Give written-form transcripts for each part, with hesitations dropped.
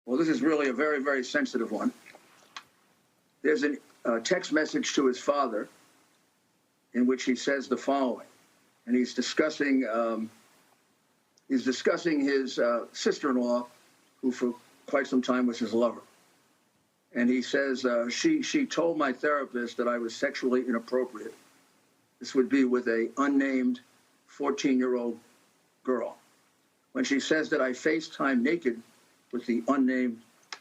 Well, this is really a very, very sensitive one. There's a text message to his father in which he says the following, and he's discussing his sister-in-law, who for quite some time was his lover. And he says, she told my therapist that I was sexually inappropriate. This would be with a unnamed 14-year-old girl. When she says that I FaceTime naked with the unnamed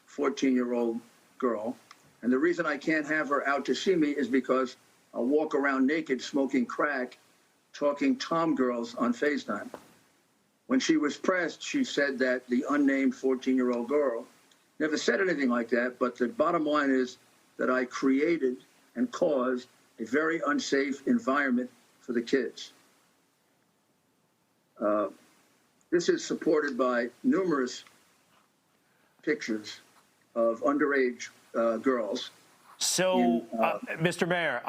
14-year-old girl, and the reason I can't have her out to see me is because I'll walk around naked smoking crack, talking tom girls on FaceTime. When she was pressed, she said that the unnamed 14-year-old girl never said anything like that, but the bottom line is that I created and caused a very unsafe environment for the kids. This is supported by numerous pictures of underage girls. So, Mr. Mayor,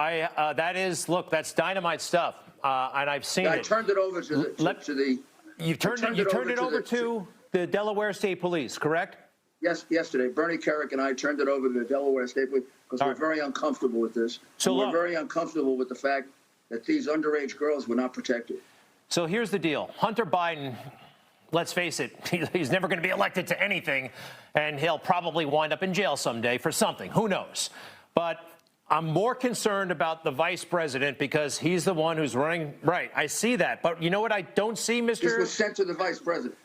look, that's dynamite stuff, and I've seen it. I turned it over to the You turned it over to the Delaware State Police, correct? Yes, yesterday. Bernie Kerrick and I turned it over to the Delaware State Police because we're very uncomfortable with this. So we're very uncomfortable with the fact that these underage girls were not protected. So here's the deal. Hunter Biden, let's face it, he's never going to be elected to anything, and he'll probably wind up in jail someday for something. Who knows? But I'm more concerned about the vice president because he's the one who's running. Right, I see that. But you know what I don't see, Mr. This was sent to the vice president.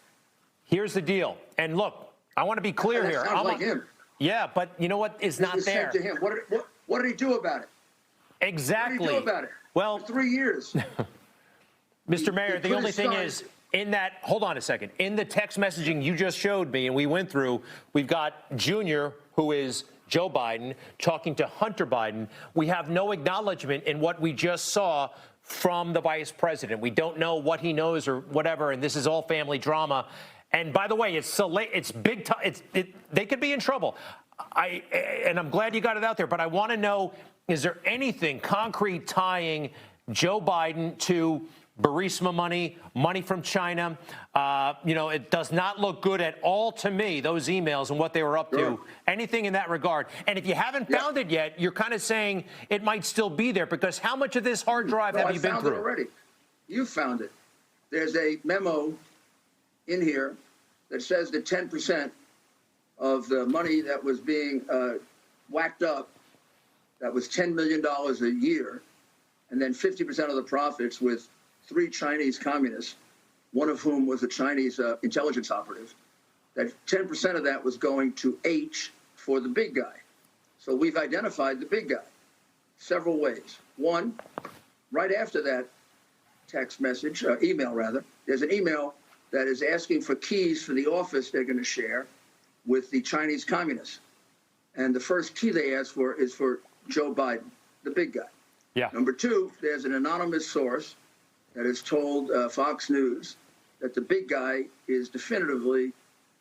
Here's the deal. And look, I want to be clear here. Sounds like him. Yeah, but you know what is not there? Sent to him. What did he do about it? Exactly. What did he do about it? Well, for 3 years. Mr. Mayor, the only thing is, in that, hold on a second, in the text messaging you just showed me and we went through, we've got Junior, who is Joe Biden, talking to Hunter Biden. We have no acknowledgement in what we just saw from the vice president. We don't know what he knows or whatever, and this is all family drama. And by the way, it's so late. It's big time. They could be in trouble. And I'm glad you got it out there. But I want to know: is there anything concrete tying Joe Biden to Burisma money from China? It does not look good at all to me, those emails and what they were up to. Anything in that regard? And if you haven't found it yet, you're kind of saying it might still be there because how much of this hard drive have you been through? I found it already. You found it. There's a memo in here that says that 10% of the money that was being whacked up, that was $10 million a year, and then 50% of the profits with 3 Chinese communists, one of whom was a Chinese intelligence operative, that 10% of that was going to H for the big guy. So we've identified the big guy several ways. One, right after that text message, email rather, there's an email that is asking for keys for the office they're going to share with the Chinese communists. And the first key they ask for is for Joe Biden, the big guy. Yeah. Number 2, there's an anonymous source that has told Fox News that the big guy is definitively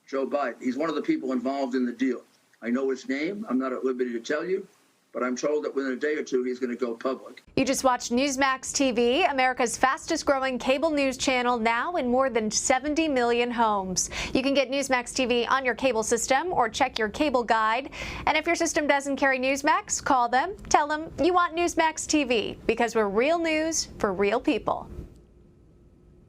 Joe Biden. He's one of the people involved in the deal. I know his name. I'm not at liberty to tell you, but I'm told that within a day or two, he's going to go public. You just watched Newsmax TV, America's fastest growing cable news channel, now in more than 70 million homes. You can get Newsmax TV on your cable system or check your cable guide. And if your system doesn't carry Newsmax, call them, tell them you want Newsmax TV, because we're real news for real people.